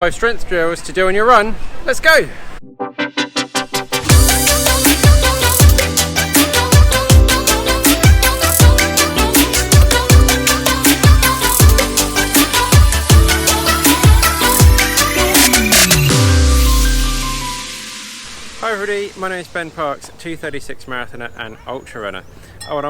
5 strength drills to do on your run. Let's go! Hi everybody, my name is Ben Parks, 236 marathoner and ultra runner. What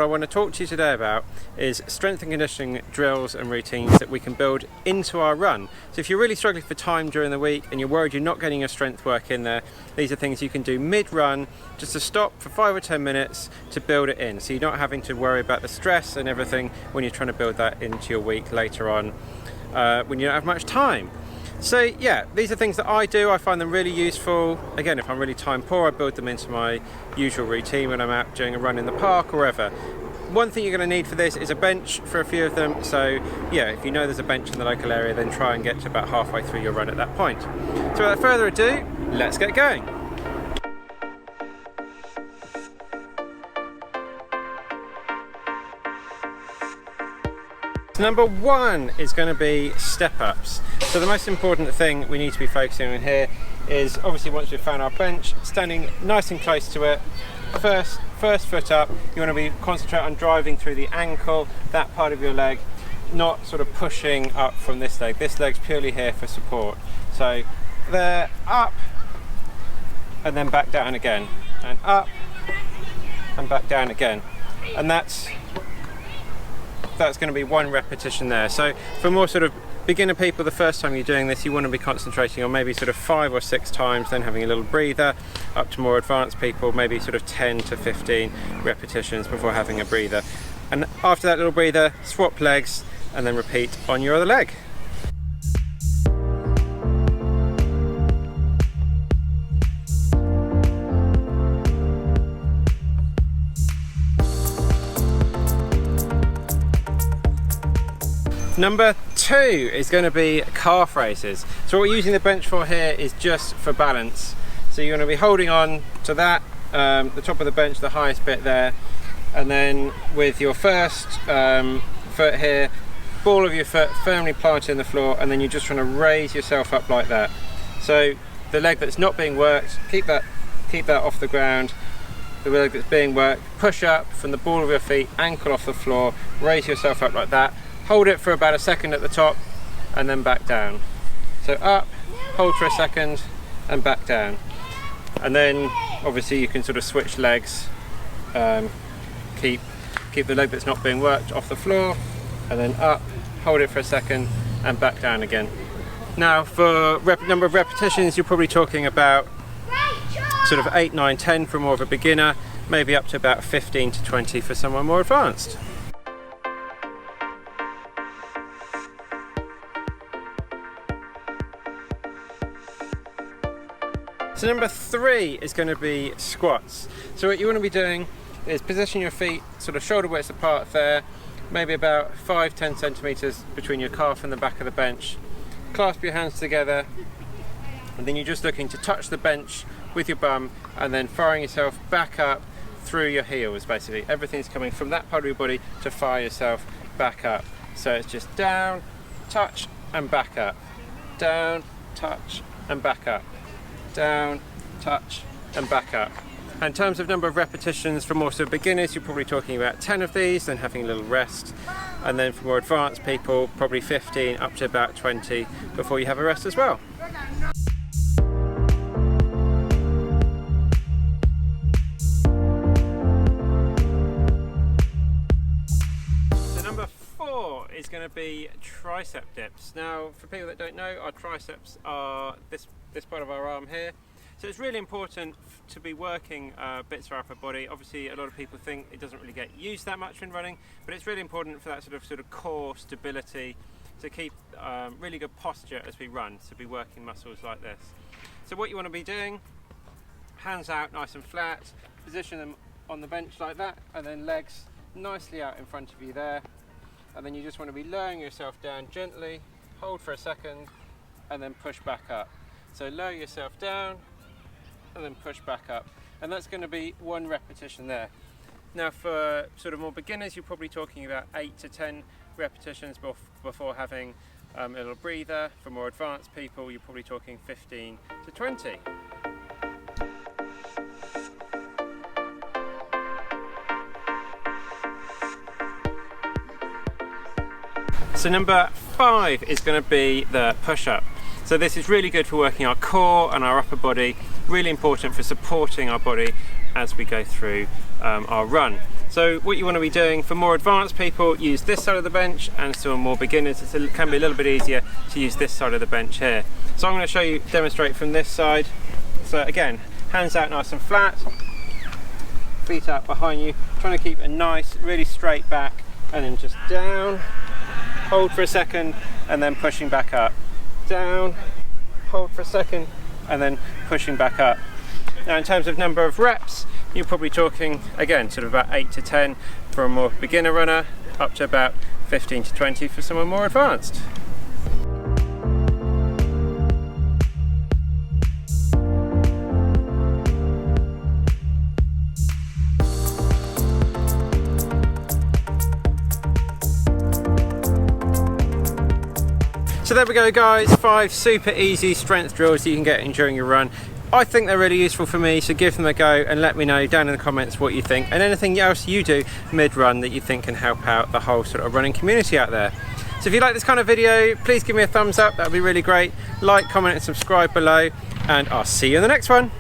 I want to talk to you today about is strength and conditioning drills and routines that we can build into our run. So if you're really struggling for time during the week and you're worried you're not getting your strength work in there, these are things you can do mid-run just to stop for 5 or 10 minutes to build it in. So you're not having to worry about the stress and everything when you're trying to build that into your week later on when you don't have much time. So yeah, these are things that I do. I find them really useful. Again, if I'm really time poor, I build them into my usual routine when I'm out doing a run in the park or wherever. One thing you're going to need for this is a bench for a few of them. So yeah, if you know there's a bench in the local area, then try and get to about halfway through your run at that point. So without further ado, let's get going. Number 1 is going to be step ups. So the most important thing we need to be focusing on here is obviously once we've found our bench, standing nice and close to it. First foot up, you want to be concentrate on driving through the ankle, that part of your leg, not sort of pushing up from this leg. This leg's purely here for support. So there, up, and then back down again, and up, and back down again. And that's going to be 1 repetition there. So for more sort of beginner people, the first time you're doing this, you want to be concentrating on maybe sort of 5 or 6 times, then having a little breather. Up to more advanced people, maybe sort of 10 to 15 repetitions before having a breather. And after that little breather, swap legs and then repeat on your other leg. Number 2 is going to be calf raises. So what we're using the bench for here is just for balance. So you're going to be holding on to that, the top of the bench, the highest bit there, and then with your first foot here, ball of your foot firmly planted in the floor, and then you're just trying to raise yourself up like that. So the leg that's not being worked, keep that off the ground. The leg that's being worked, push up from the ball of your feet, ankle off the floor, raise yourself up like that. Hold it for about a second at the top and then back down. So up, hold for a second and back down. And then obviously you can sort of switch legs, keep the leg that's not being worked off the floor, and then up, hold it for a second and back down again. Now for number of repetitions, you're probably talking about sort of 8, 9, 10 for more of a beginner, maybe up to about 15 to 20 for someone more advanced. So number 3 is going to be squats. So what you want to be doing is position your feet sort of shoulder widths apart there, maybe about 5-10 centimeters between your calf and the back of the bench. Clasp your hands together, and then you're just looking to touch the bench with your bum and then firing yourself back up through your heels. Basically everything's coming from that part of your body to fire yourself back up. So it's just down, touch and back up, down, touch and back up, down, touch and back up. And in terms of number of repetitions, for more sort of beginners, you're probably talking about 10 of these, then having a little rest. And then for more advanced people, probably 15 up to about 20 before you have a rest as well. So number 4 is going to be tricep dips. Now for people that don't know, our triceps are this part of our arm here. So it's really important to be working bits of our upper body. Obviously a lot of people think it doesn't really get used that much when running, but it's really important for that sort of core stability, to keep really good posture as we run, to be working muscles like this. So what you want to be doing, hands out nice and flat, position them on the bench like that, and then legs nicely out in front of you there, and then you just want to be lowering yourself down gently, hold for a second and then push back up. So lower yourself down and then push back up, and that's going to be 1 repetition there. Now for sort of more beginners, you're probably talking about 8 to 10 repetitions before having A little breather. For more advanced people, you're probably talking 15 to 20. So number 5 is going to be the push-up. So this is really good for working our core and our upper body, really important for supporting our body as we go through our run. So what you want to be doing for more advanced people, use this side of the bench, and for more beginners it can be a little bit easier to use this side of the bench here. So I'm going to show you, demonstrate from this side. So again, hands out nice and flat, feet out behind you, trying to keep a nice, really straight back, and then just down, hold for a second, and then pushing back up. Down, hold for a second, and then pushing back up. Now in terms of number of reps, you're probably talking, again, sort of about 8 to 10 for a more beginner runner, up to about 15 to 20 for someone more advanced. So there we go guys, 5 super easy strength drills that you can get during your run. I think they're really useful for me, so give them a go and let me know down in the comments what you think, and anything else you do mid-run that you think can help out the whole sort of running community out there. So if you like this kind of video, please give me a thumbs up, that would be really great. Like, comment and subscribe below, and I'll see you in the next one.